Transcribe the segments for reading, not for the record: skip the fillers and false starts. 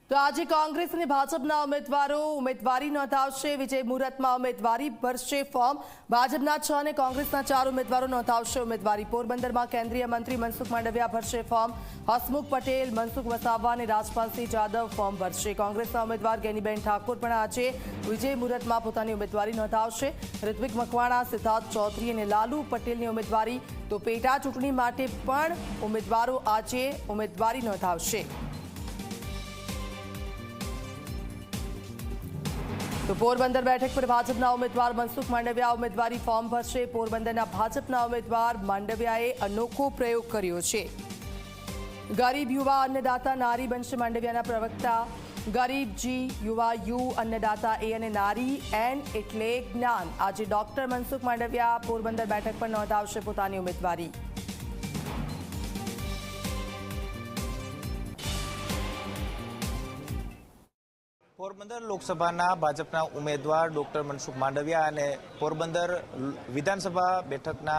તો આજે કોંગ્રેસ અને ભાજપના ઉમેદવારો ઉમેદવારી નોંધાવશે। વિજય મુહૂર્તમાં ઉમેદવારી ભરશે ફોર્મ। ભાજપના 6 અને કોંગ્રેસના 4 ઉમેદવારો નોંધાવશે ઉમેદવારી। પોરબંદરમાં કેન્દ્રીય મંત્રી મનસુખ માંડવિયા ભરશે ફોર્મ। હસમુખ પટેલ, મનસુખ વસાવા અને રાજપાલસિંહ જાદવ ફોર્મ ભરશે। કોંગ્રેસના ઉમેદવાર ગેનીબેન ઠાકોર પણ આજે વિજય મુહૂર્તમાં પોતાની ઉમેદવારી નોંધાવશે। ઋત્વિક મકવાણા, સિદ્ધાર્થ ચૌધરી અને લાલુ પટેલની ઉમેદવારી। તો પેટા ચૂંટણી માટે પણ ઉમેદવારો આજે ઉમેદવારી નોંધાવશે। तो पोरबंदर बैठक पर भाजपा उम्मीदवार मनसुख मांडविया उम्मीदवारी फॉर्म भरशे। पोरबंदर भाजपा उम्मीदवार मांडवियाए अनोखो प्रयोग कर्यो छे। गरीब युवा अन्नदाता नारी बनशे मांडवियाना प्रवक्ता। गरीब जी, युवा यू, अन्नदाता ए अने नारी एन एटले ज्ञान। आज डॉक्टर मनसुख मांडविया पोरबंदर बैठक पर नोंधावशे पोतानी उम्मीदवारी। पोरबंदर लोकसभा भाजपा उम्मीदवार डॉक्टर मनसुख मांडविया और पोरबंदर विधानसभा बैठकना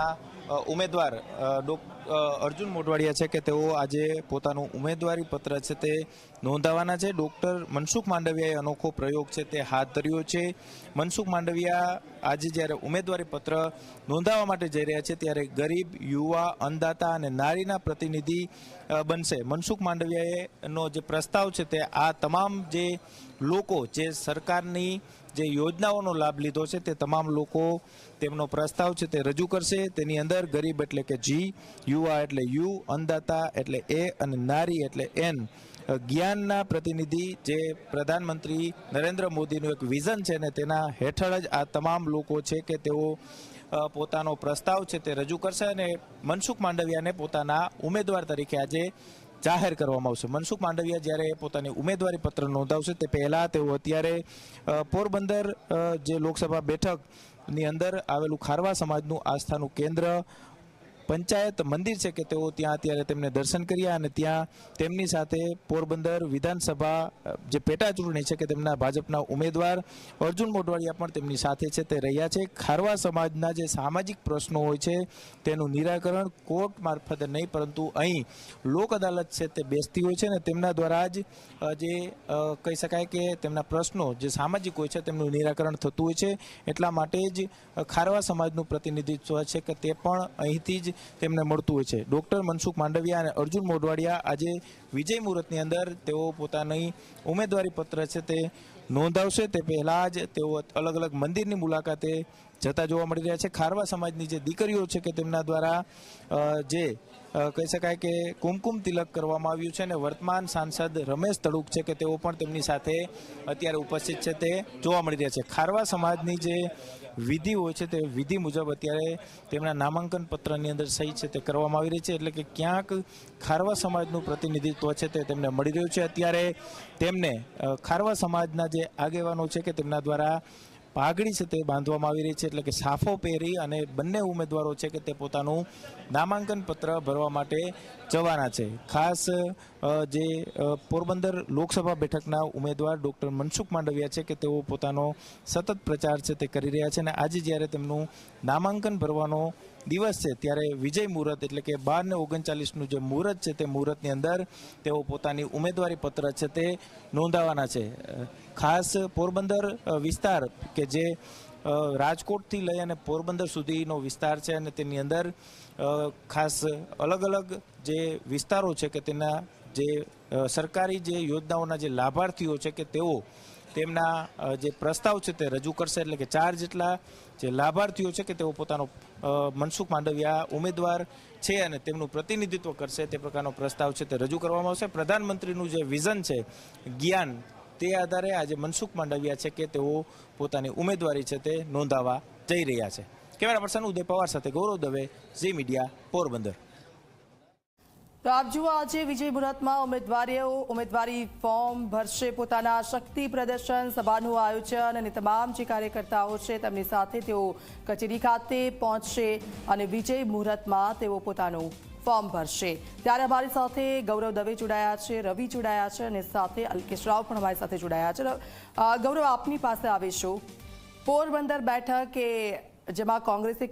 उम्मीदवार अर्जुन मोटवाड़िया है कि आज पोतानु उम्मीदवारी पत्र है ते नोंधावाना है। डॉक्टर मनसुख मांडवियाए अनोखो प्रयोग है ते हाथ धर्यो छे। मनसुख मांडविया आज ज्यारे उम्मीदवारी पत्र नोंधावा माटे जई रह्या छे त्यारे गरीब, युवा, अन्नदाता अने नारीना प्रतिनिधि बनशे। मनसुख मांडवियाए नो जे प्रस्ताव छे ते आ तमाम जे लोको जे सरकारनी जे योजनाओनो लाभ लीधो छे ते तमाम लोको तेमनो प्रस्ताव छे ते रजू करशे। तेनी अंदर गरीब एटले के जी, युवा एटले यू, अन्नदाता एटले ए अने नारी एटले एन ज्ञानना प्रतिनिधि जे प्रधानमंत्री नरेन्द्र मोदीनुं एक विजन छे ने तेना हेठळ ज आ तमाम लोको छे के तेओ पोतानो प्रस्ताव छे ते रजू करशे अने मनसुख मांडवियाने पोताना उमेदवार तरीके आज जाहिर करवामां आवशे। मनसुख मांडविया ज्यारे पोतानी उम्मीदवारी पत्र नोंधावशे ते पहेला तेओ अत्यारे पोरबंदर जे लोकसभा बेठकनी अंदर आवेलुं खारवा समाजनुं आस्थानुं केन्द्र पंचायत मंदिर है कि त्या अत्यारे तेमने दर्शन कर्या अने त्या तेमनी साथे पोरबंदर विधानसभा जे पेटा चूंटणी है कि तेमना भाजपना उम्मीदवार अर्जुन मोटवाड़िया पण तेमनी साथे छे ते रह्या छे। खारवा समाजना जे सामाजिक प्रश्नों होय छे तेनुं निराकरण कोर्ट मार्फते नहीं परंतु अहीं लोक अदालत छे ते बेसती होय छे ने तेमना द्वारा ज जे कही शकाय के तेमना प्रश्नों जे सामाजिक होय छे तेमनुं निराकरण थतुं होय छे। एटला माटे ज खारवा समाजनुं प्रतिनिधित्व छे कि ते पण અહીંથી જ તેમને મળતું હોય છે। ડોક્ટર મનસુખ માંડવિયા અને અર્જુન મોઢવાડિયા આજે વિજય મુહૂર્તની અંદર તેઓ પોતાની ઉમેદવારી પત્ર છે તે નોંધાવશે તે પહેલા જ તેઓ અલગ અલગ મંદિરની મુલાકાતે જતા જોવા મળી રહ્યા છે। ખારવા સમાજની જે દીકરીઓ છે કે તેમના દ્વારા જે કહી શકાય કે કુમકુમ તિલક કરવામાં આવ્યું છે અને વર્તમાન સાંસદ રમેશ તડુક છે કે તેઓ પણ તેમની સાથે અત્યારે ઉપસ્થિત છે તે જોવા મળી રહ્યા છે। ખારવા સમાજની જે વિધિ હોય છે તે વિધિ મુજબ અત્યારે તેમના નામાંકન પત્રની અંદર સહી છે તે કરવામાં આવી રહી છે એટલે કે ક્યાંક ખારવા સમાજનું પ્રતિનિધિત્વ છે તે તેમને મળી રહ્યું છે। અત્યારે તેમને ખારવા સમાજના જે આગેવાનો છે કે તેમના દ્વારા પાઘડી છે તે બાંધવામાં આવી રહી છે એટલે કે સાફો પહેરી અને બંને ઉમેદવારો છે કે તે પોતાનું નામાંકન પત્ર ભરવા માટે જવાના છે। ખાસ જે પોરબંદર લોકસભા બેઠકના ઉમેદવાર ડોક્ટર મનસુખ માંડવિયા છે કે તેઓ પોતાનો સતત પ્રચાર છે તે કરી રહ્યા છે અને આજે જ્યારે તેમનું નામાંકન ભરવાનો દિવસ છે ત્યારે વિજય મુહૂર્ત એટલે કે 12 ને 39નું જે મુહૂર્ત છે તે મુહૂર્તની અંદર તેઓ પોતાની ઉમેદવારી પત્ર છે તે નોંધાવવાના છે। ખાસ પોરબંદર વિસ્તાર કે જે રાજકોટથી લઈ અને પોરબંદર સુધીનો વિસ્તાર છે અને તેની અંદર ખાસ અલગ અલગ જે વિસ્તારો છે કે તેના જે સરકારી જે યોજનાઓના જે લાભાર્થીઓ છે કે તેઓ તેમના જે પ્રસ્તાવ છે તે રજૂ કરશે એટલે કે 4 જેટલા જે લાભાર્થીઓ છે કે તેઓ પોતાનો મનસુખ માંડવિયા ઉમેદવાર છે અને તેમનું પ્રતિનિધિત્વ કરશે તે પ્રકારનો પ્રસ્તાવ છે તે રજૂ કરવામાં આવશે। પ્રધાનમંત્રીનું જે વિઝન છે જ્ઞાન તે આધારે આજે મનસુખ માંડવિયા છે કે તેઓ પોતાની ઉમેદવારી છે તે નોંધાવા જઈ રહ્યા છે। કેમેરા પર્સન ઉદય પવાર સાથે ગૌરવ દવે, ઝી મીડિયા, પોરબંદર। તો આપ જુઓ આજે વિજય મુહૂર્તમાં ઉમેદવારીઓ ઉમેદવારી ફોર્મ ભરશે, પોતાના શક્તિ પ્રદર્શન સભાનું આયોજન અને તમામ જે કાર્યકર્તાઓ છે તેમની સાથે તેઓ કચેરી ખાતે પહોંચશે અને વિજય મુહૂર્તમાં તેઓ પોતાનું ફોર્મ ભરશે। ત્યારે અમારી સાથે ગૌરવ દવે જોડાયા છે, રવિ જોડાયા છે અને સાથે અલ્કેશ રાવ પણ અમારી સાથે જોડાયા છે। ગૌરવ, આપની પાસે આવીશું। પોરબંદર બેઠક કે જેમાં કોંગ્રેસે